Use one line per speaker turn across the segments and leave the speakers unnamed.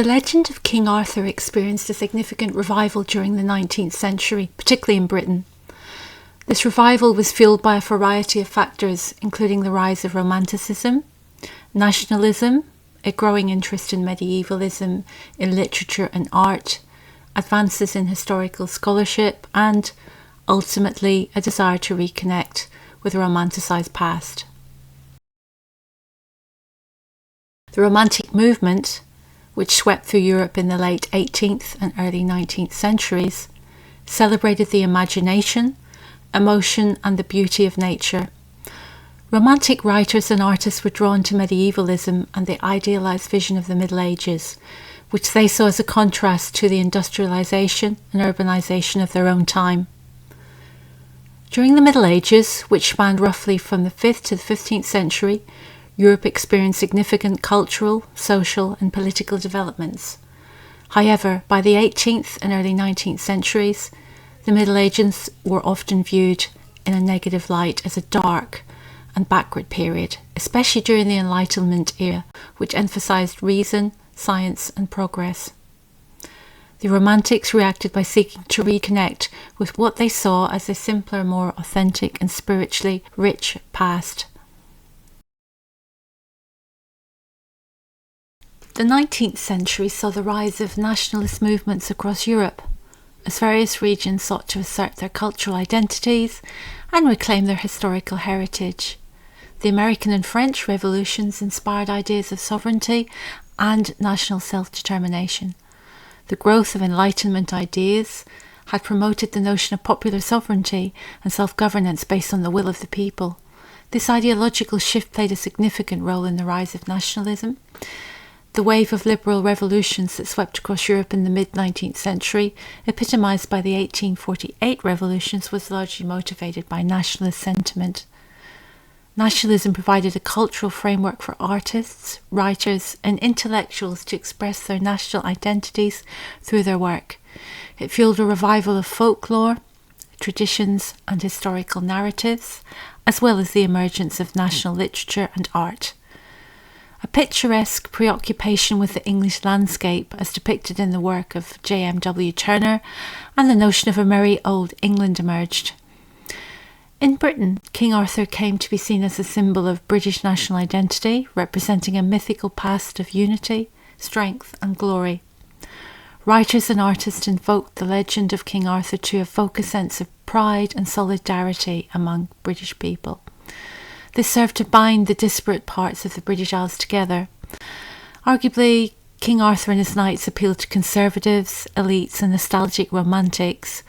The legend of King Arthur experienced a significant revival during the 19th century, particularly in Britain. This revival was fueled by a variety of factors, including the rise of Romanticism, nationalism, a growing interest in medievalism in literature and art, advances in historical scholarship, and, ultimately, a desire to reconnect with a romanticized past. The Romantic movement, which swept through Europe in the late 18th and early 19th centuries, celebrated the imagination, emotion, and the beauty of nature. Romantic writers and artists were drawn to medievalism and the idealized vision of the Middle Ages, which they saw as a contrast to the industrialization and urbanization of their own time. During the Middle Ages, which spanned roughly from the 5th to the 15th century, Europe experienced significant cultural, social, and political developments. However, by the 18th and early 19th centuries, the Middle Ages were often viewed in a negative light as a dark and backward period, especially during the Enlightenment era, which emphasized reason, science, and progress. The Romantics reacted by seeking to reconnect with what they saw as a simpler, more authentic, and spiritually rich past. The 19th century saw the rise of nationalist movements across Europe, as various regions sought to assert their cultural identities and reclaim their historical heritage. The American and French revolutions inspired ideas of sovereignty and national self-determination. The growth of Enlightenment ideas had promoted the notion of popular sovereignty and self-governance based on the will of the people. This ideological shift played a significant role in the rise of nationalism. The wave of liberal revolutions that swept across Europe in the mid-19th century, epitomised by the 1848 revolutions, was largely motivated by nationalist sentiment. Nationalism provided a cultural framework for artists, writers, and intellectuals to express their national identities through their work. It fueled a revival of folklore, traditions, and historical narratives, as well as the emergence of national literature and art. A picturesque preoccupation with the English landscape, as depicted in the work of J.M.W. Turner, and the notion of a merry old England emerged. In Britain, King Arthur came to be seen as a symbol of British national identity, representing a mythical past of unity, strength, and glory. Writers and artists invoked the legend of King Arthur to evoke a sense of pride and solidarity among British people. This served to bind the disparate parts of the British Isles together. Arguably, King Arthur and his knights appealed to conservatives, elites, and nostalgic romantics,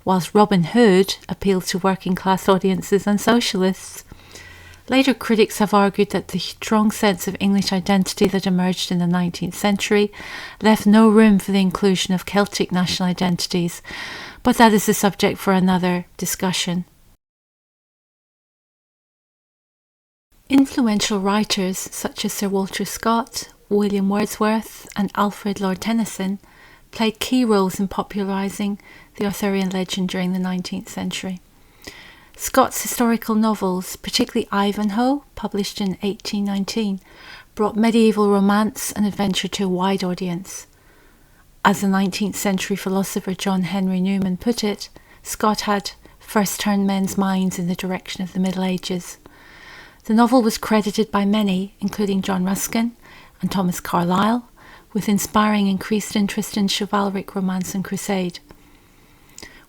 whilst Robin Hood appealed to working-class audiences and socialists. Later critics have argued that the strong sense of English identity that emerged in the 19th century left no room for the inclusion of Celtic national identities, but that is a subject for another discussion. Influential writers such as Sir Walter Scott, William Wordsworth, and Alfred Lord Tennyson played key roles in popularising the Arthurian legend during the 19th century. Scott's historical novels, particularly Ivanhoe, published in 1819, brought medieval romance and adventure to a wide audience. As the 19th century philosopher John Henry Newman put it, Scott had first turned men's minds in the direction of the Middle Ages. The novel was credited by many, including John Ruskin and Thomas Carlyle, with inspiring increased interest in chivalric romance and crusade.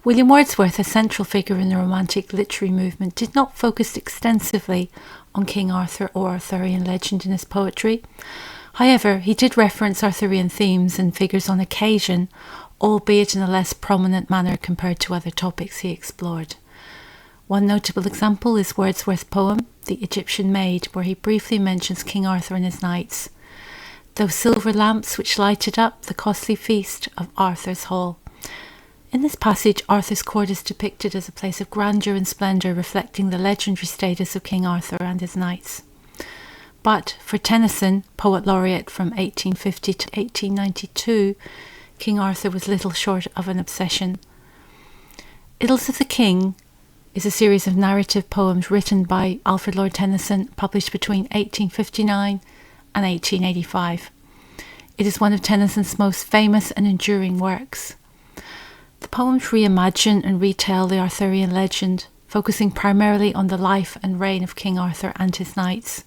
William Wordsworth, a central figure in the Romantic literary movement, did not focus extensively on King Arthur or Arthurian legend in his poetry. However, he did reference Arthurian themes and figures on occasion, albeit in a less prominent manner compared to other topics he explored. One notable example is Wordsworth's poem, The Egyptian Maid, where he briefly mentions King Arthur and his knights. Those silver lamps which lighted up the costly feast of Arthur's hall. In this passage, Arthur's court is depicted as a place of grandeur and splendour, reflecting the legendary status of King Arthur and his knights. But for Tennyson, poet laureate from 1850 to 1892, King Arthur was little short of an obsession. Idylls of the King is a series of narrative poems written by Alfred Lord Tennyson, published between 1859 and 1885. It is one of Tennyson's most famous and enduring works. The poems reimagine and retell the Arthurian legend, focusing primarily on the life and reign of King Arthur and his knights.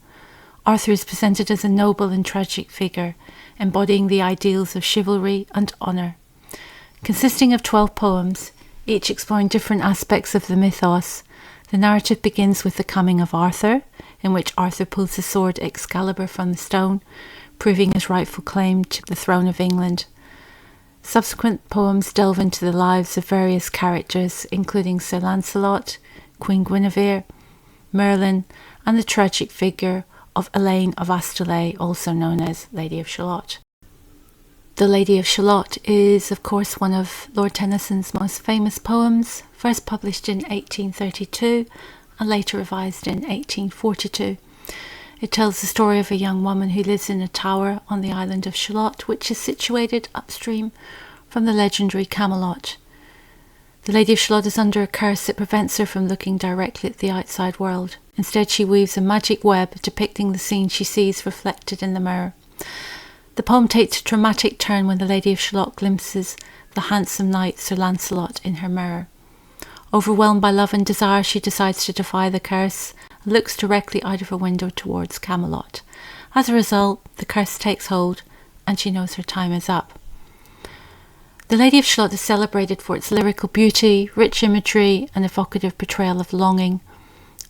Arthur is presented as a noble and tragic figure, embodying the ideals of chivalry and honour. Consisting of 12 poems, each exploring different aspects of the mythos, the narrative begins with the coming of Arthur, in which Arthur pulls his sword Excalibur from the stone, proving his rightful claim to the throne of England. Subsequent poems delve into the lives of various characters, including Sir Lancelot, Queen Guinevere, Merlin, and the tragic figure of Elaine of Astolat, also known as Lady of Shalott. The Lady of Shalott is, of course, one of Lord Tennyson's most famous poems, first published in 1832 and later revised in 1842. It tells the story of a young woman who lives in a tower on the island of Shalott, which is situated upstream from the legendary Camelot. The Lady of Shalott is under a curse that prevents her from looking directly at the outside world. Instead, she weaves a magic web depicting the scene she sees reflected in the mirror. The poem takes a dramatic turn when the Lady of Shalott glimpses the handsome knight Sir Lancelot in her mirror. Overwhelmed by love and desire, she decides to defy the curse and looks directly out of her window towards Camelot. As a result, the curse takes hold and she knows her time is up. The Lady of Shalott is celebrated for its lyrical beauty, rich imagery, and evocative portrayal of longing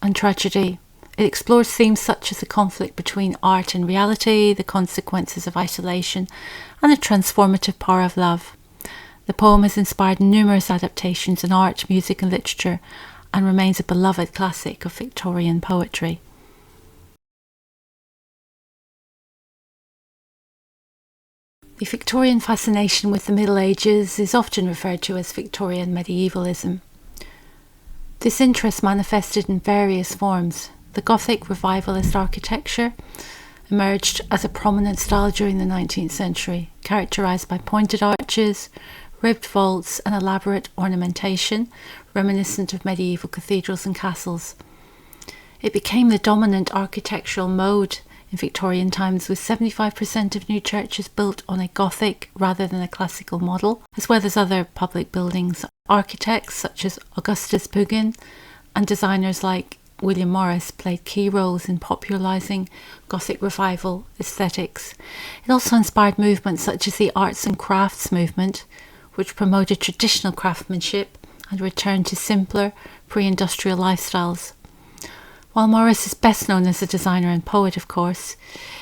and tragedy. It explores themes such as the conflict between art and reality, the consequences of isolation, and the transformative power of love. The poem has inspired numerous adaptations in art, music, and literature, and remains a beloved classic of Victorian poetry. The Victorian fascination with the Middle Ages is often referred to as Victorian medievalism. This interest manifested in various forms. The Gothic revivalist architecture emerged as a prominent style during the 19th century, characterised by pointed arches, ribbed vaults, and elaborate ornamentation, reminiscent of medieval cathedrals and castles. It became the dominant architectural mode in Victorian times, with 75% of new churches built on a Gothic rather than a classical model, as well as other public buildings. Architects such as Augustus Pugin and designers like William Morris played key roles in popularising Gothic revival aesthetics. It also inspired movements such as the arts and crafts movement, which promoted traditional craftsmanship and returned to simpler, pre-industrial lifestyles. While Morris is best known as a designer and poet, of course,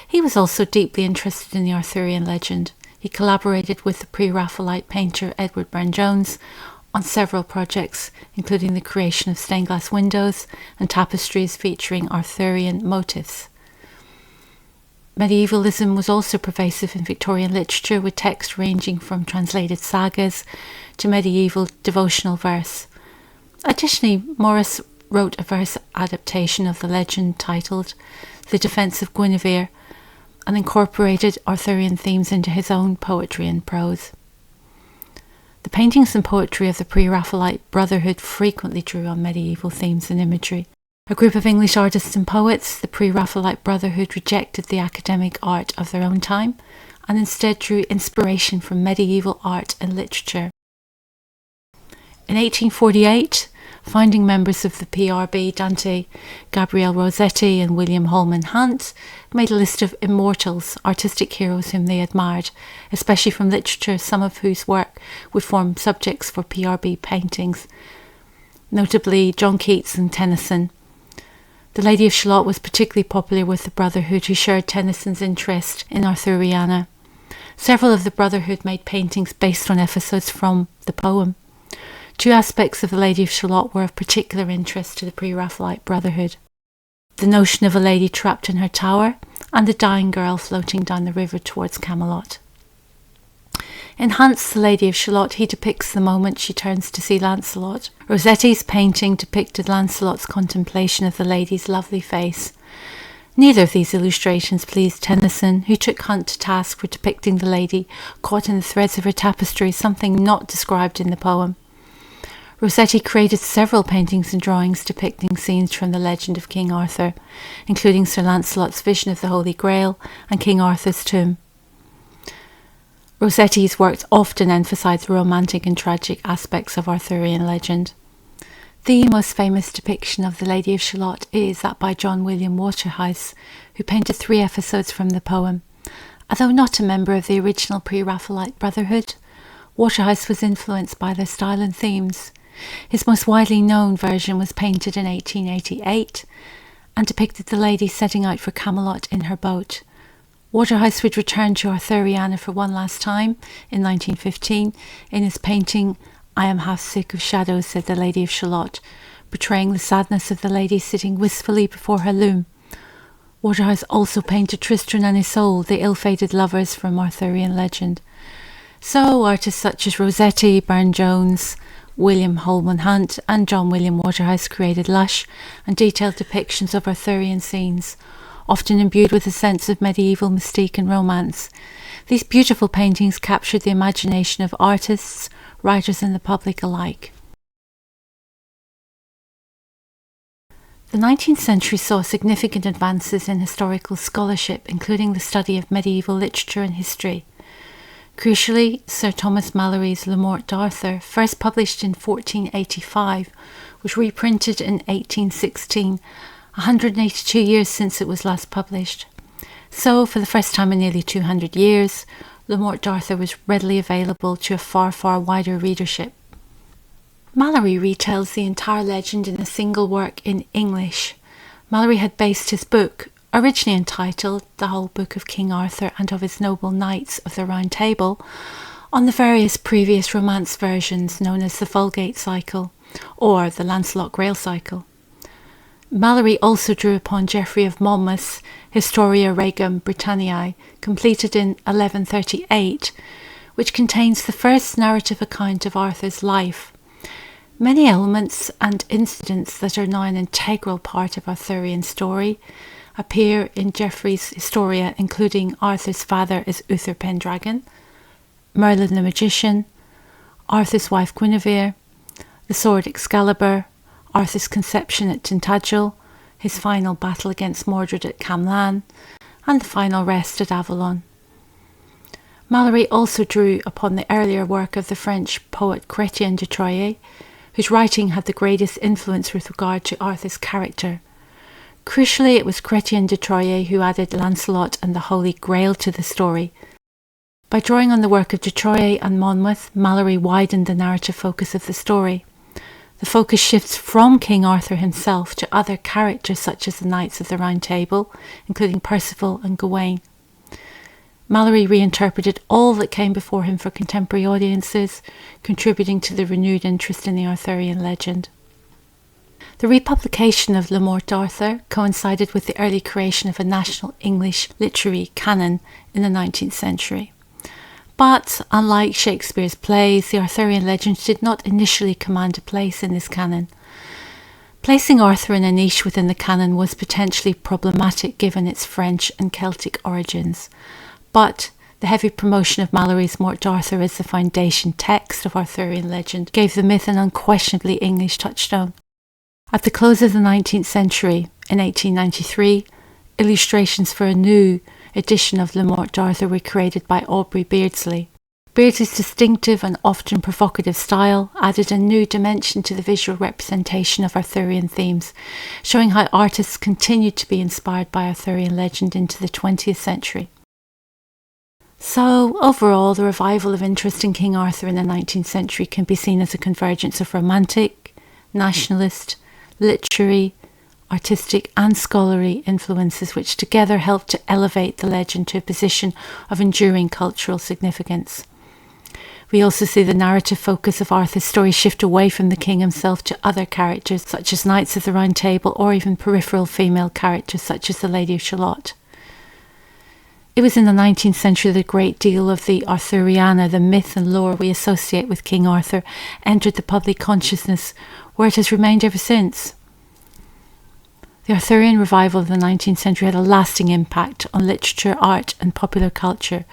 he was also deeply interested in the Arthurian legend. He collaborated with the pre-Raphaelite painter Edward Burne-Jones on several projects, including the creation of stained glass windows and tapestries featuring Arthurian motifs. Medievalism was also pervasive in Victorian literature, with texts ranging from translated sagas to medieval devotional verse. Additionally, Morris wrote a verse adaptation of the legend titled The Defence of Guinevere and incorporated Arthurian themes into his own poetry and prose. The paintings and poetry of the pre-Raphaelite Brotherhood frequently drew on medieval themes and imagery. A group of English artists and poets, the pre-Raphaelite Brotherhood rejected the academic art of their own time and instead drew inspiration from medieval art and literature. In 1848, founding members of the PRB, Dante Gabriel Rossetti and William Holman Hunt, made a list of immortals, artistic heroes whom they admired, especially from literature, some of whose work would form subjects for PRB paintings, notably John Keats and Tennyson. The Lady of Shalott was particularly popular with the Brotherhood, who shared Tennyson's interest in Arthuriana. Several of the Brotherhood made paintings based on episodes from the poem. Two aspects of the Lady of Shalott were of particular interest to the pre-Raphaelite Brotherhood: the notion of a lady trapped in her tower and the dying girl floating down the river towards Camelot. In Hunt's The Lady of Shalott, he depicts the moment she turns to see Lancelot. Rossetti's painting depicted Lancelot's contemplation of the lady's lovely face. Neither of these illustrations pleased Tennyson, who took Hunt to task for depicting the lady caught in the threads of her tapestry, something not described in the poem. Rossetti created several paintings and drawings depicting scenes from the legend of King Arthur, including Sir Lancelot's vision of the Holy Grail and King Arthur's tomb. Rossetti's works often emphasise the romantic and tragic aspects of Arthurian legend. The most famous depiction of the Lady of Shalott is that by John William Waterhouse, who painted 3 episodes from the poem. Although not a member of the original pre-Raphaelite Brotherhood, Waterhouse was influenced by their style and themes. His most widely known version was painted in 1888 and depicted the lady setting out for Camelot in her boat. Waterhouse would return to Arthuriana for one last time in 1915 in his painting I Am Half Sick of Shadows, said the Lady of Shalott, portraying the sadness of the lady sitting wistfully before her loom. Waterhouse also painted Tristan and Isolde, the ill-fated lovers from Arthurian legend. So artists such as Rossetti, Burne-Jones, William Holman Hunt and John William Waterhouse created lush and detailed depictions of Arthurian scenes, often imbued with a sense of medieval mystique and romance. These beautiful paintings captured the imagination of artists, writers and the public alike. The 19th century saw significant advances in historical scholarship, including the study of medieval literature and history. Crucially, Sir Thomas Malory's Le Morte d'Arthur, first published in 1485, was reprinted in 1816, 182 years since it was last published. So, for the first time in nearly 200 years, Le Morte d'Arthur was readily available to a far, far wider readership. Malory retells the entire legend in a single work in English. Malory had based his book, originally entitled The Whole Book of King Arthur and of His Noble Knights of the Round Table, on the various previous romance versions known as the Vulgate cycle or the Lancelot Grail cycle. Malory also drew upon Geoffrey of Monmouth's Historia Regum Britanniae, completed in 1138, which contains the first narrative account of Arthur's life. Many elements and incidents that are now an integral part of Arthurian story appear in Geoffrey's Historia, including Arthur's father as Uther Pendragon, Merlin the Magician, Arthur's wife Guinevere, the sword Excalibur, Arthur's conception at Tintagel, his final battle against Mordred at Camlan, and the final rest at Avalon. Malory also drew upon the earlier work of the French poet Chrétien de Troyes, whose writing had the greatest influence with regard to Arthur's character. Crucially, it was Chrétien de Troyes who added Lancelot and the Holy Grail to the story. By drawing on the work of de Troyes and Monmouth, Malory widened the narrative focus of the story. The focus shifts from King Arthur himself to other characters such as the Knights of the Round Table, including Percival and Gawain. Malory reinterpreted all that came before him for contemporary audiences, contributing to the renewed interest in the Arthurian legend. The republication of Le Morte d'Arthur coincided with the early creation of a national English literary canon in the 19th century. But, unlike Shakespeare's plays, the Arthurian legend did not initially command a place in this canon. Placing Arthur in a niche within the canon was potentially problematic given its French and Celtic origins. But the heavy promotion of Malory's Morte d'Arthur as the foundation text of Arthurian legend gave the myth an unquestionably English touchstone. At the close of the 19th century, in 1893, illustrations for a new edition of Le Morte d'Arthur were created by Aubrey Beardsley. Beardsley's distinctive and often provocative style added a new dimension to the visual representation of Arthurian themes, showing how artists continued to be inspired by Arthurian legend into the 20th century. So, overall, the revival of interest in King Arthur in the 19th century can be seen as a convergence of romantic, nationalist, literary, artistic and scholarly influences which together helped to elevate the legend to a position of enduring cultural significance. We also see the narrative focus of Arthur's story shift away from the king himself to other characters such as Knights of the Round Table or even peripheral female characters such as the Lady of Shalott. It was in the 19th century that a great deal of the Arthuriana, the myth and lore we associate with King Arthur, entered the public consciousness, where it has remained ever since. The Arthurian revival of the 19th century had a lasting impact on literature, art and popular culture,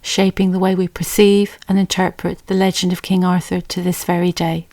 shaping the way we perceive and interpret the legend of King Arthur to this very day.